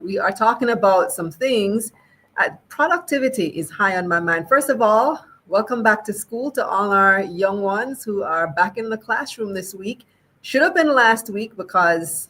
we are talking about some things. Productivity is high on my mind. First of all, welcome back to school to all our young ones who are back in the classroom this week. Should have been last week because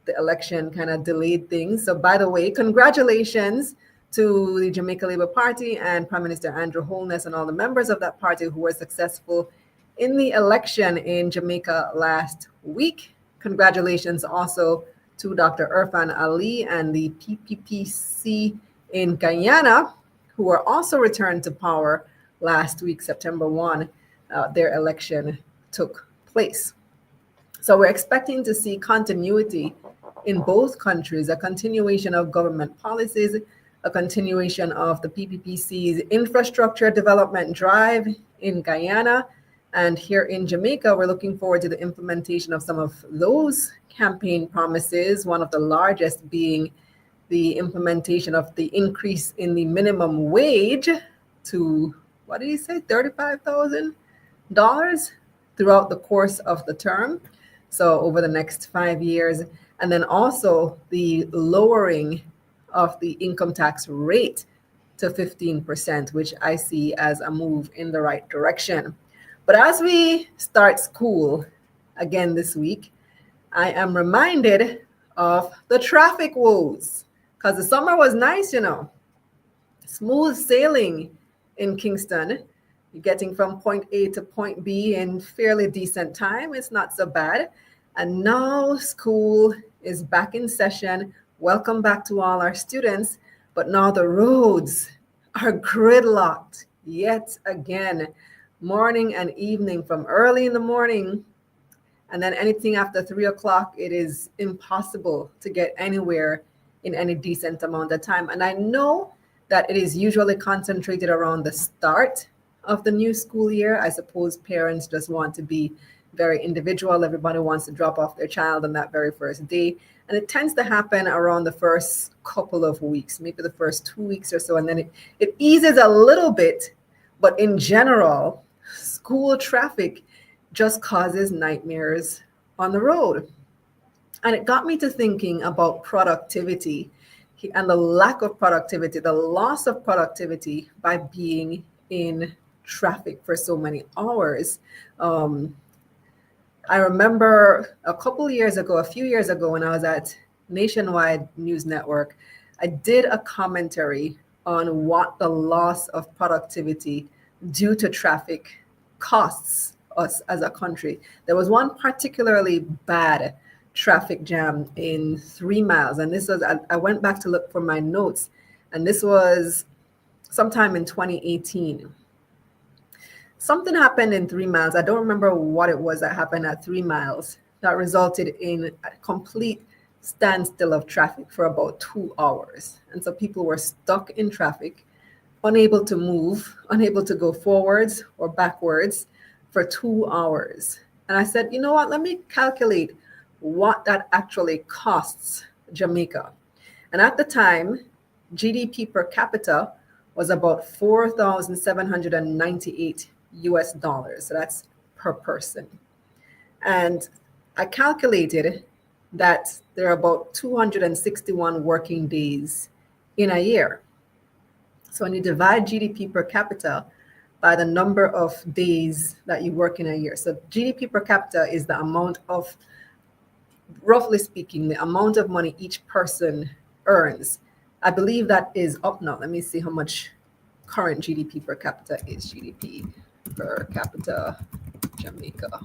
the election kind of delayed things. So, by the way, congratulations to the Jamaica Labour Party and Prime Minister Andrew Holness and all the members of that party who were successful in the election in Jamaica last week. Congratulations also to Dr. Irfan Ali and the PPPC in Guyana, who were also returned to power last week, September 1. Their election took place. So we're expecting to see continuity in both countries, a continuation of government policies, a continuation of the PPPC's infrastructure development drive in Guyana. And here in Jamaica, we're looking forward to the implementation of some of those campaign promises, one of the largest being the implementation of the increase in the minimum wage to, what did he say, $35,000 throughout the course of the term. So over the next 5 years, and then also the lowering of the income tax rate to 15%, which I see as a move in the right direction. But as we start school again this week, I am reminded of the traffic woes because the summer was nice, smooth sailing in Kingston. You're getting from point A to point B in fairly decent time. It's not so bad. And now school is back in session. Welcome back to all our students. But now the roads are gridlocked yet again, morning and evening, from early in the morning. And then anything after 3 o'clock, it is impossible to get anywhere in any decent amount of time. And I know that it is usually concentrated around the start of the new school year. I suppose parents just want to be very individual. Everybody wants to drop off their child on that very first day. And it tends to happen around the first couple of weeks, maybe the first 2 weeks or so. And then it eases a little bit. But in general, school traffic just causes nightmares on the road. And it got me to thinking about productivity and the lack of productivity, the loss of productivity by being in traffic for so many hours. I remember a few years ago, when I was at Nationwide News Network, I did a commentary on what the loss of productivity due to traffic costs us as a country. There was one particularly bad traffic jam in 3 miles. And this was, I went back to look for my notes, and this was sometime in 2018. Something happened in 3 miles. I don't remember what it was that happened at 3 miles that resulted in a complete standstill of traffic for about 2 hours. And so people were stuck in traffic, unable to move, unable to go forwards or backwards for 2 hours. And I said, you know what, let me calculate what that actually costs Jamaica. And at the time, GDP per capita was about 4,798 US dollars. So that's per person. And I calculated that there are about 261 working days in a year. So when you divide GDP per capita by the number of days that you work in a year. So GDP per capita is the amount of, roughly speaking, the amount of money each person earns. I believe that is up now. Let me see how much current GDP per capita is. GDP per capita, Jamaica.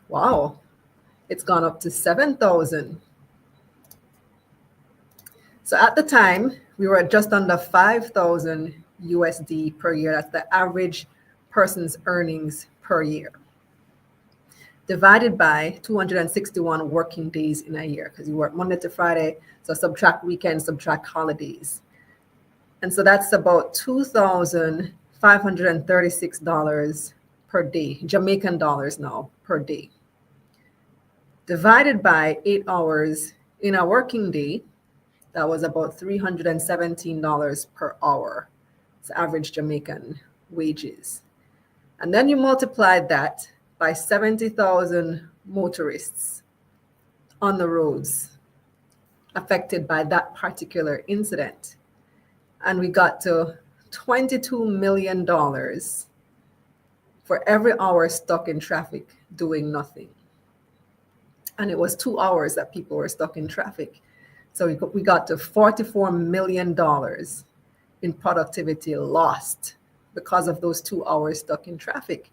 Wow, it's gone up to 7,000. So at the time, we were at just under 5,000 USD per year. That's the average person's earnings per year, divided by 261 working days in a year, because you work Monday to Friday, so subtract weekends, subtract holidays. And so that's about $2,536 per day, Jamaican dollars now per day. Divided by 8 hours in a working day, that was about $317 per hour. It's average Jamaican wages. And then you multiply that by 70,000 motorists on the roads affected by that particular incident. And we got to $22 million for every hour stuck in traffic doing nothing. And it was 2 hours that people were stuck in traffic. So we got to $44 million in productivity lost because of those 2 hours stuck in traffic.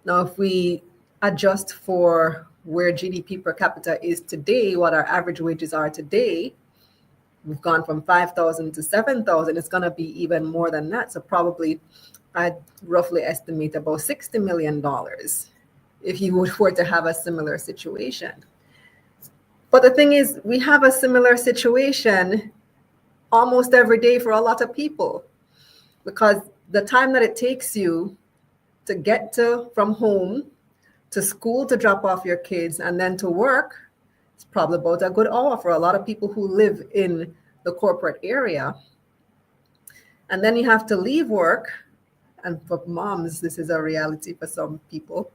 Now, if we adjust for where GDP per capita is today, what our average wages are today, we've gone from 5,000 to 7,000. It's going to be even more than that. So probably I'd roughly estimate about $60 million if you were to have a similar situation. But the thing is, we have a similar situation almost every day for a lot of people, because the time that it takes you to get from home to school to drop off your kids and then to work, it's probably about a good hour for a lot of people who live in the corporate area. And then you have to leave work. And for moms, this is a reality for some people.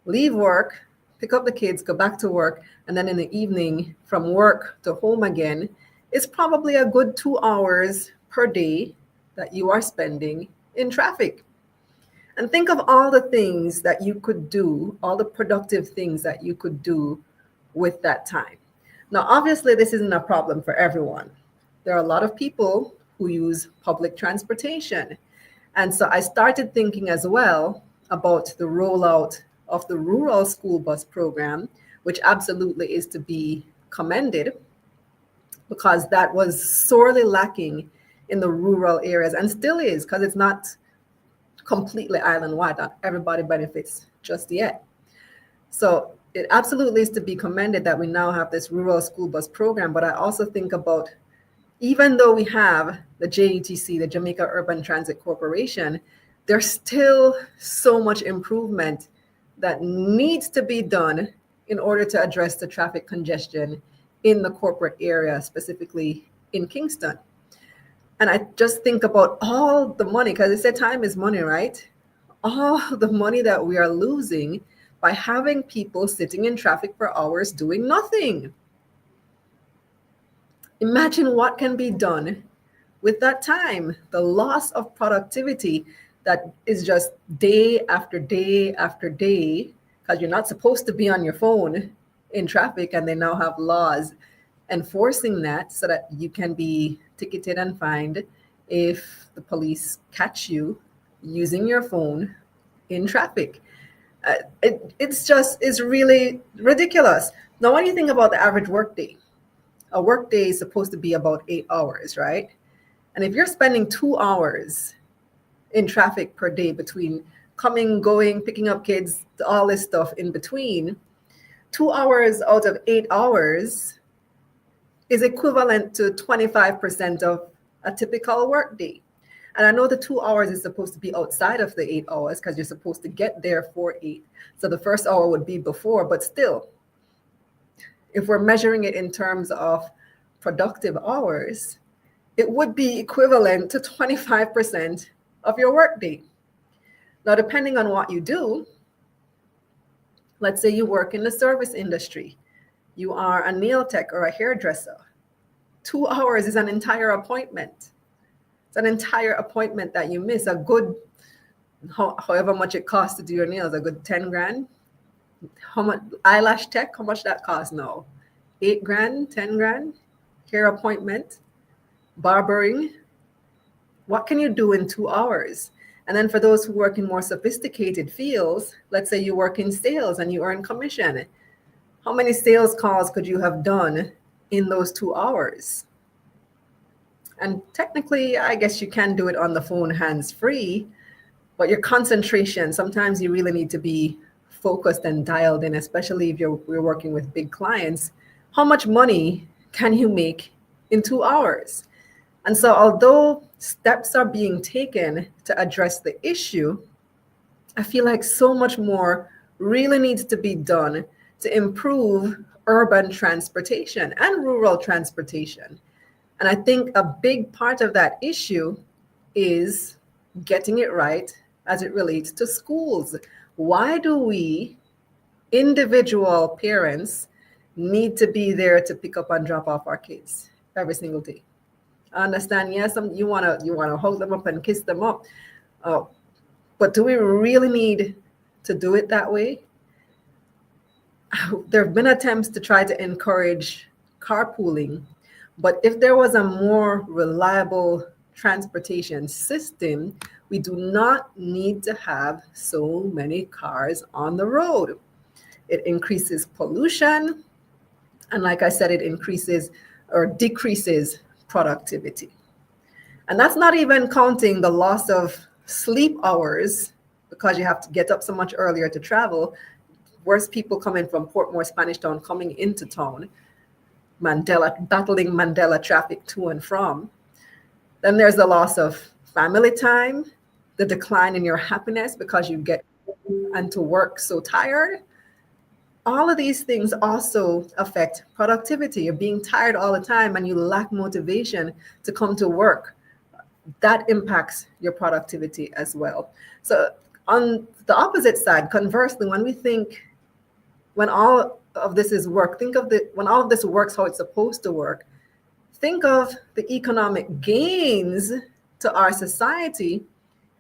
Leave work, pick up the kids, go back to work, and then in the evening from work to home again, it's probably a good 2 hours per day that you are spending in traffic. And think of all the things that you could do, all the productive things that you could do with that time. Now, obviously, this isn't a problem for everyone. There are a lot of people who use public transportation. And so I started thinking as well about the rollout of the rural school bus program, which absolutely is to be commended, because that was sorely lacking in the rural areas and still is, because it's not completely island-wide. Not everybody benefits just yet. So it absolutely is to be commended that we now have this rural school bus program. But I also think about, even though we have the JETC, the Jamaica Urban Transit Corporation, there's still so much improvement that needs to be done in order to address the traffic congestion in the corporate area, specifically in Kingston. And I just think about all the money, because they said time is money, right? All the money that we are losing by having people sitting in traffic for hours doing nothing. Imagine what can be done with that time, the loss of productivity that is just day after day after day, because you're not supposed to be on your phone in traffic, and they now have laws enforcing that so that you can be ticketed and fined if the police catch you using your phone in traffic. It's really ridiculous. Now, what do you think about the average workday? A workday is supposed to be about 8 hours, right? And if you're spending 2 hours in traffic per day between coming, going, picking up kids, all this stuff in between, 2 hours out of 8 hours is equivalent to 25% of a typical workday. And I know the 2 hours is supposed to be outside of the 8 hours because you're supposed to get there for 8. So the first hour would be before, but still, if we're measuring it in terms of productive hours, it would be equivalent to 25% of your workday. Now, depending on what you do, let's say you work in the service industry, you are a nail tech or a hairdresser. 2 hours is an entire appointment. It's an entire appointment that you miss. A good, however much it costs to do your nails, a good 10 grand. How much eyelash tech? How much that costs now? 8 grand, 10 grand. Hair appointment, barbering. What can you do in 2 hours? And then for those who work in more sophisticated fields, let's say you work in sales and you earn commission. How many sales calls could you have done in those 2 hours? And technically, I guess you can do it on the phone hands-free, but your concentration, sometimes you really need to be focused and dialed in, especially if you're working with big clients. How much money can you make in 2 hours? And so although steps are being taken to address the issue, I feel like so much more really needs to be done to improve urban transportation and rural transportation. And I think a big part of that issue is getting it right as it relates to schools. Why do we, individual parents, need to be there to pick up and drop off our kids every single day. I understand, yes, you wanna hold them up and kiss them up, but do we really need to do it that way? There have been attempts to try to encourage carpooling, but if there was a more reliable transportation system, we do not need to have so many cars on the road. It increases pollution, and like I said, it increases or decreases productivity. And that's not even counting the loss of sleep hours because you have to get up so much earlier to travel. Worse, people coming from Portmore, Spanish Town, coming into town, battling Mandela traffic to and from. Then there's the loss of family time, the decline in your happiness because you get and to work so tired. All of these things also affect productivity. You're being tired all the time and you lack motivation to come to work. That impacts your productivity as well. So on the opposite side, conversely, when all of this is work, when all of this works how it's supposed to work, think of the economic gains to our society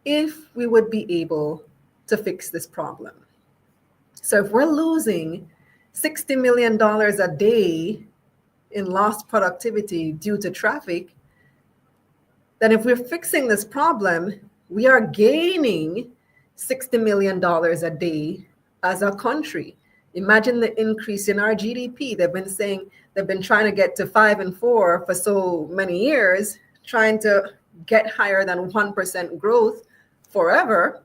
if we would be able to fix this problem. So if we're losing $60 million a day in lost productivity due to traffic, then if we're fixing this problem, we are gaining $60 million a day as a country. Imagine the increase in our GDP. They've been trying to get to 5 and 4 for so many years, trying to get higher than 1% growth forever.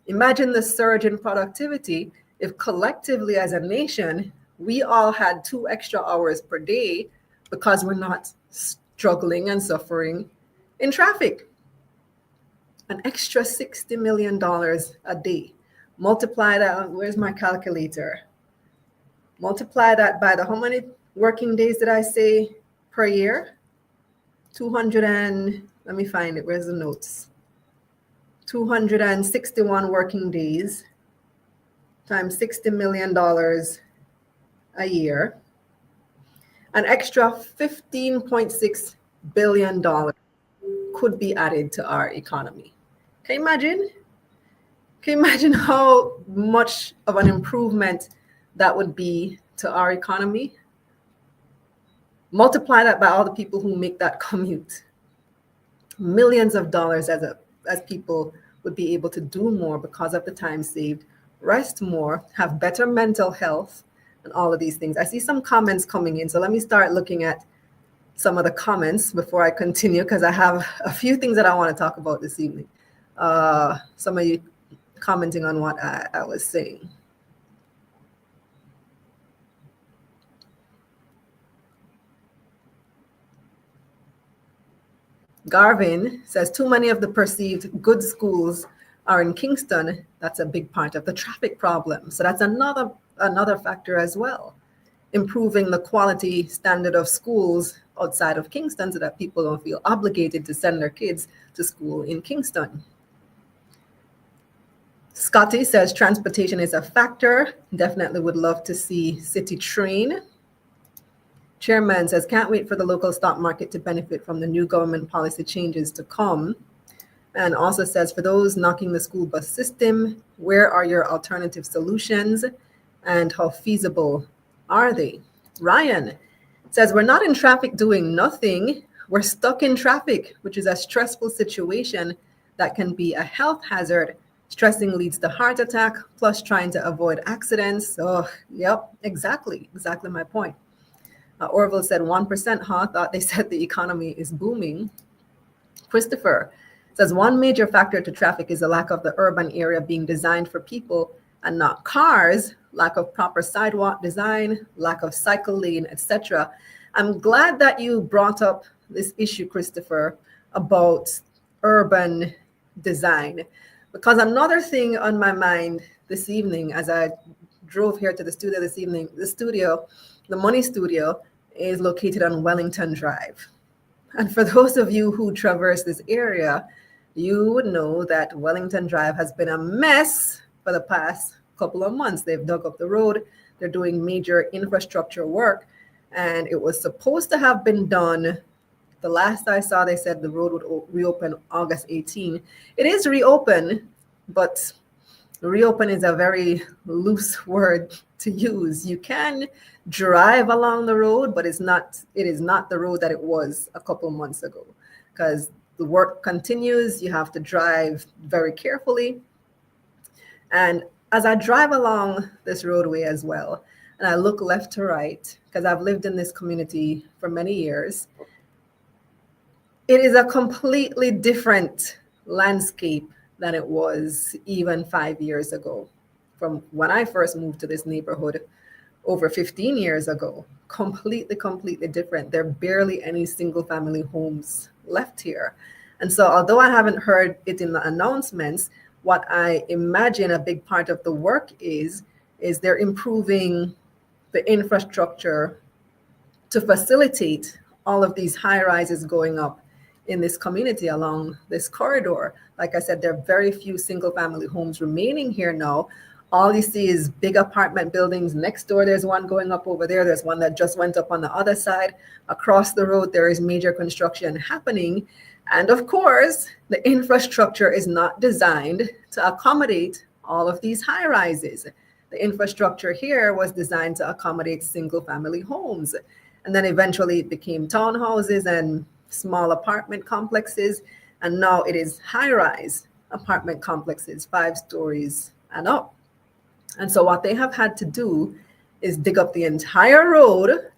Imagine the surge in productivity if collectively as a nation, we all had 2 extra hours per day because we're not struggling and suffering in traffic. An extra $60 million a day. Multiply that, where's my calculator? Multiply that by how many working days did I say per year? 200 and, let me find it, where's the notes? 261 working days times $60 million a year. An extra $15.6 billion could be added to our economy. Can you imagine? Can you imagine how much of an improvement that would be to our economy? Multiply that by all the people who make that commute. Millions of dollars as people would be able to do more because of the time saved, rest more, have better mental health, and all of these things. I see some comments coming in, so let me start looking at some of the comments before I continue, because I have a few things that I want to talk about this evening. Some of you commenting on what I was saying. Garvin says too many of the perceived good schools are in Kingston. That's a big part of the traffic problem. So that's another factor as well. Improving the quality standard of schools outside of Kingston so that people don't feel obligated to send their kids to school in Kingston. Scotty says transportation is a factor. Definitely would love to see City Train. Chairman says, can't wait for the local stock market to benefit from the new government policy changes to come. And also says, for those knocking the school bus system, where are your alternative solutions and how feasible are they? Ryan says, we're not in traffic doing nothing. We're stuck in traffic, which is a stressful situation that can be a health hazard. Stressing leads to heart attack, plus trying to avoid accidents. Oh, yep, exactly my point. Orville said 1%, thought they said the economy is booming. Christopher says one major factor to traffic is the lack of the urban area being designed for people and not cars, lack of proper sidewalk design, lack of cycle lane, etc. I'm glad that you brought up this issue, Christopher, about urban design, because another thing on my mind this evening as I drove here to the studio this evening, the Money Studio is located on Wellington Drive. And for those of you who traverse this area, you would know that Wellington Drive has been a mess for the past couple of months. They've dug up the road. they're doing major infrastructure work, and it was supposed to have been done. The last I saw, they said the road would reopen August 18. It is reopen, but reopen is a very loose word to use. You can drive along the road, but it is not the road that it was a couple months ago, because the work continues. You have to drive very carefully. And as I drive along this roadway as well, and I look left to right, because I've lived in this community for many years, it is a completely different landscape than it was even 5 years ago. From when I first moved to this neighborhood over 15 years ago, completely different. There are barely any single family homes left here. And so, although I haven't heard it in the announcements, what I imagine a big part of the work is they're improving the infrastructure to facilitate all of these high rises going up in this community along this corridor. Like I said, there are very few single family homes remaining here now. All you see is big apartment buildings. Next door, there's one going up over there. There's one that just went up on the other side. Across the road, there is major construction happening. And of course, the infrastructure is not designed to accommodate all of these high rises. The infrastructure here was designed to accommodate single family homes. And then eventually it became townhouses and small apartment complexes. And now it is high rise apartment complexes, 5 stories and up. And so what they have had to do is dig up the entire road,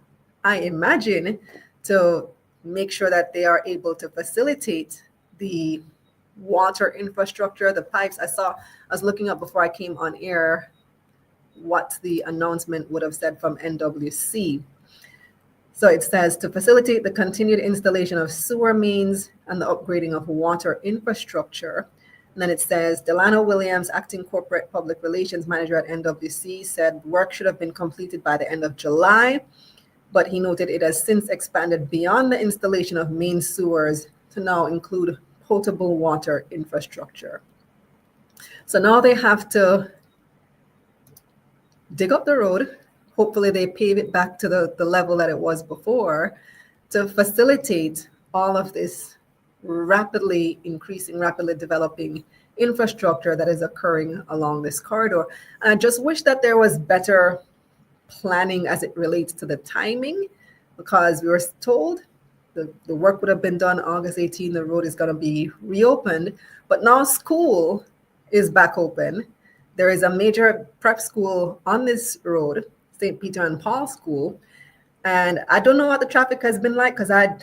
I imagine, to make sure that they are able to facilitate the water infrastructure, the pipes. I was looking up before I came on air what the announcement would have said from NWC. So it says to facilitate the continued installation of sewer mains and the upgrading of water infrastructure. And then it says Delano Williams, acting corporate public relations manager at NWC, said work should have been completed by the end of July, but he noted it has since expanded beyond the installation of main sewers to now include potable water infrastructure. So now they have to dig up the road. Hopefully they pave it back to the level that it was before to facilitate all of this rapidly increasing, rapidly developing infrastructure that is occurring along this corridor. And I just wish that there was better planning as it relates to the timing, because we were told the work would have been done August 18, the road is going to be reopened, but now school is back open. There is a major prep school on this road, St. Peter and Paul School. And I don't know what the traffic has been like, because I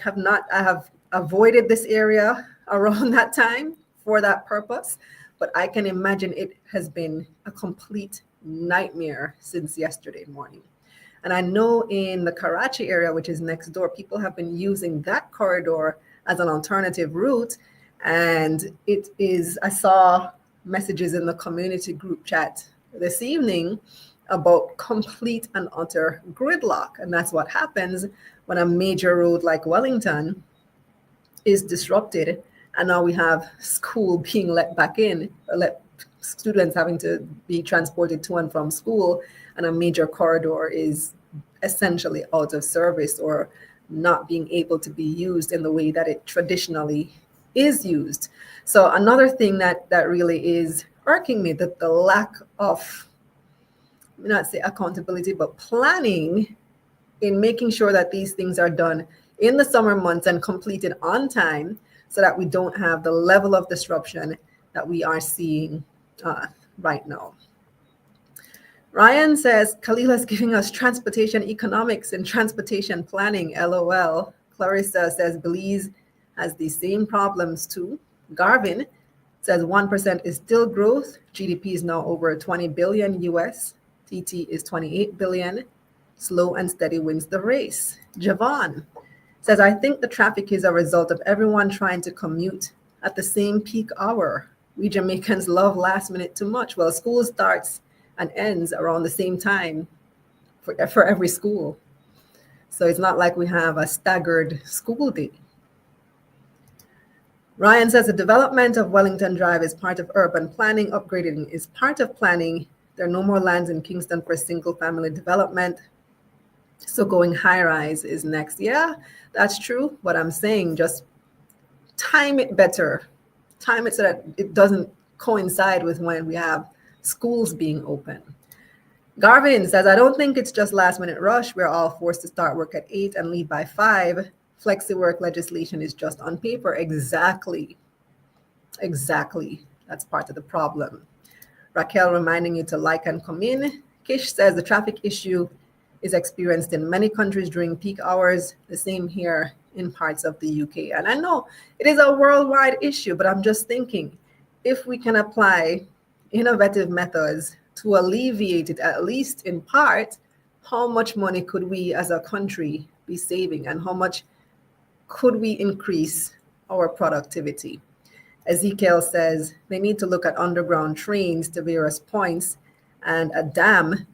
have avoided this area around that time for that purpose. But I can imagine it has been a complete nightmare since yesterday morning. And I know in the Karachi area, which is next door, people have been using that corridor as an alternative route. And I saw messages in the community group chat this evening about complete and utter gridlock. And that's what happens when a major road like Wellington is disrupted. And now we have school being let back in, students having to be transported to and from school, and a major corridor is essentially out of service or not being able to be used in the way that it traditionally is used. So another thing that really is irking me, that the lack of, not say accountability, but planning in making sure that these things are done in the summer months and completed on time, so that we don't have the level of disruption that we are seeing right now. Ryan says, Khalila's giving us transportation economics and transportation planning, LOL. Clarissa says, Belize has the same problems too. Garvin says 1% is still growth. GDP is now over 20 billion US. TT is 28 billion. Slow and steady wins the race. Javon says, I think the traffic is a result of everyone trying to commute at the same peak hour. We Jamaicans love last minute too much. Well, school starts and ends around the same time for every school. So it's not like we have a staggered school day. Ryan says the development of Wellington Drive is part of urban planning. Upgrading is part of planning There are no more lands in Kingston for single family development. So going high rise is next. Yeah, that's true. But I'm saying just time it better. Time it so that it doesn't coincide with when we have schools being open. Garvin says, I don't think it's just last minute rush. We're all forced to start work at 8 and leave by 5. Flexi work legislation is just on paper. Exactly. That's part of the problem. Raquel reminding you to like and come in. Kish says the traffic issue is experienced in many countries during peak hours, the same here in parts of the UK. And I know it is a worldwide issue, but I'm just thinking if we can apply innovative methods to alleviate it, at least in part, how much money could we as a country be saving and how much could we increase our productivity? Ezekiel says they need to look at underground trains to various points and a dam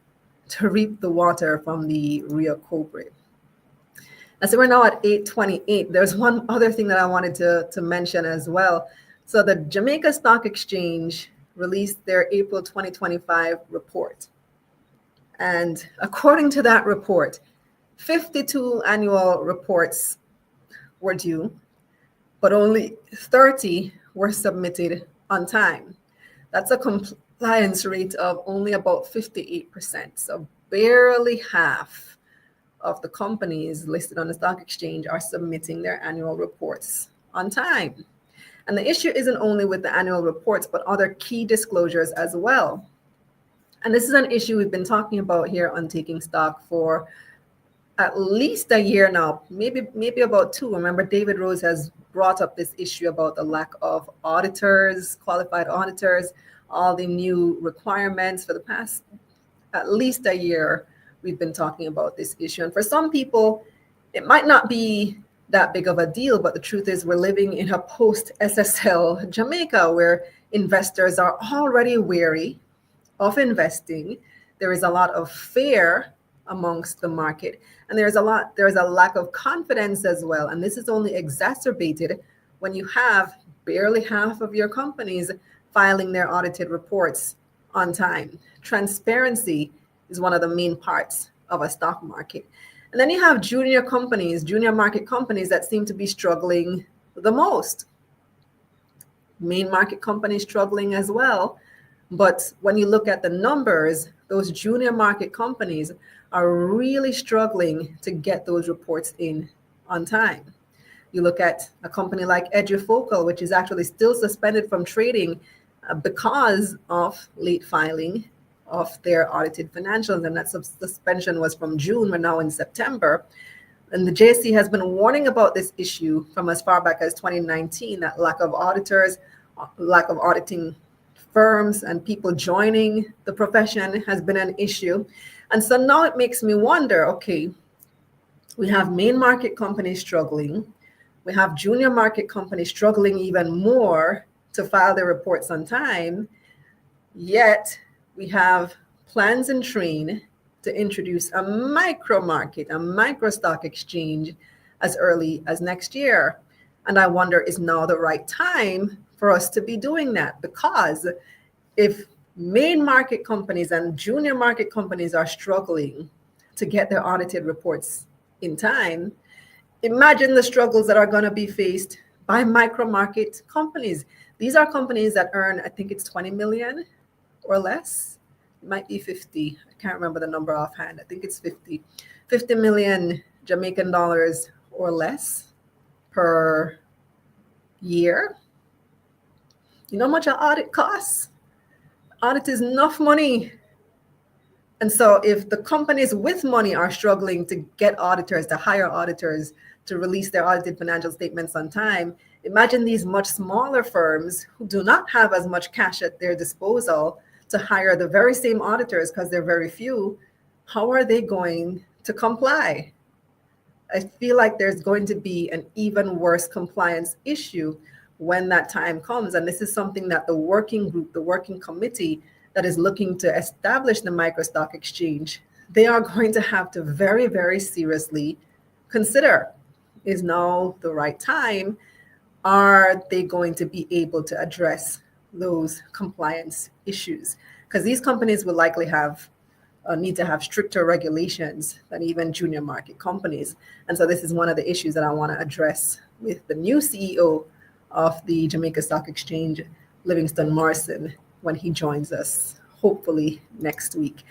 to reap the water from the Rio Cobre. And so we're now at 8:28. There's one other thing that I wanted to mention as well. So the Jamaica Stock Exchange released their April 2025 report. And according to that report, 52 annual reports were due, but only 30 were submitted on time. That's a compliance rate of only about 58%. So barely half of the companies listed on the stock exchange are submitting their annual reports on time. And the issue isn't only with the annual reports, but other key disclosures as well. And this is an issue we've been talking about here on Taking Stock for at least a year now, maybe about 2. Remember, David Rose has brought up this issue about the lack of auditors, qualified auditors, all the new requirements for the past at least a year. We've been talking about this issue. And for some people, it might not be that big of a deal, but the truth is we're living in a post-SSL Jamaica where investors are already wary of investing. There is a lot of fear amongst the market, and there's a lack of confidence as well. And this is only exacerbated when you have barely half of your companies filing their audited reports on time. Transparency is one of the main parts of a stock market. And then you have junior market companies that seem to be struggling the most. Main market companies struggling as well. But when you look at the numbers, those junior market companies are really struggling to get those reports in on time. You look at a company like Edufocal, which is actually still suspended from trading because of late filing of their audited financials, and that suspension was from June. We're now in September. And the JSE has been warning about this issue from as far back as 2019, that lack of auditors, lack of auditing firms and people joining the profession has been an issue. And so now it makes me wonder, okay, we have main market companies struggling. We have junior market companies struggling even more to file their reports on time. Yet we have plans in train to introduce a micro market, a micro stock exchange as early as next year. And I wonder, is now the right time for us to be doing that? Because if main market companies and junior market companies are struggling to get their audited reports in time, imagine the struggles that are going to be faced by micro market companies. These are companies that earn, I think it's 20 million or less. It might be 50. I can't remember the number offhand. I think it's 50 million Jamaican dollars or less per year. You know how much an audit costs? Audit is enough money. And so if the companies with money are struggling to get auditors, to hire auditors to release their audited financial statements on time, imagine these much smaller firms who do not have as much cash at their disposal to hire the very same auditors because they're very few. How are they going to comply? I feel like there's going to be an even worse compliance issue when that time comes. And this is something that the working group, the working committee that is looking to establish the micro stock exchange, they are going to have to very, very seriously consider. Is now the right time? Are they going to be able to address those compliance issues? because these companies will likely have need to have stricter regulations than even junior market companies. And so this is one of the issues that I want to address with the new CEO of the Jamaica Stock Exchange, Livingston Morrison, when he joins us, hopefully next week.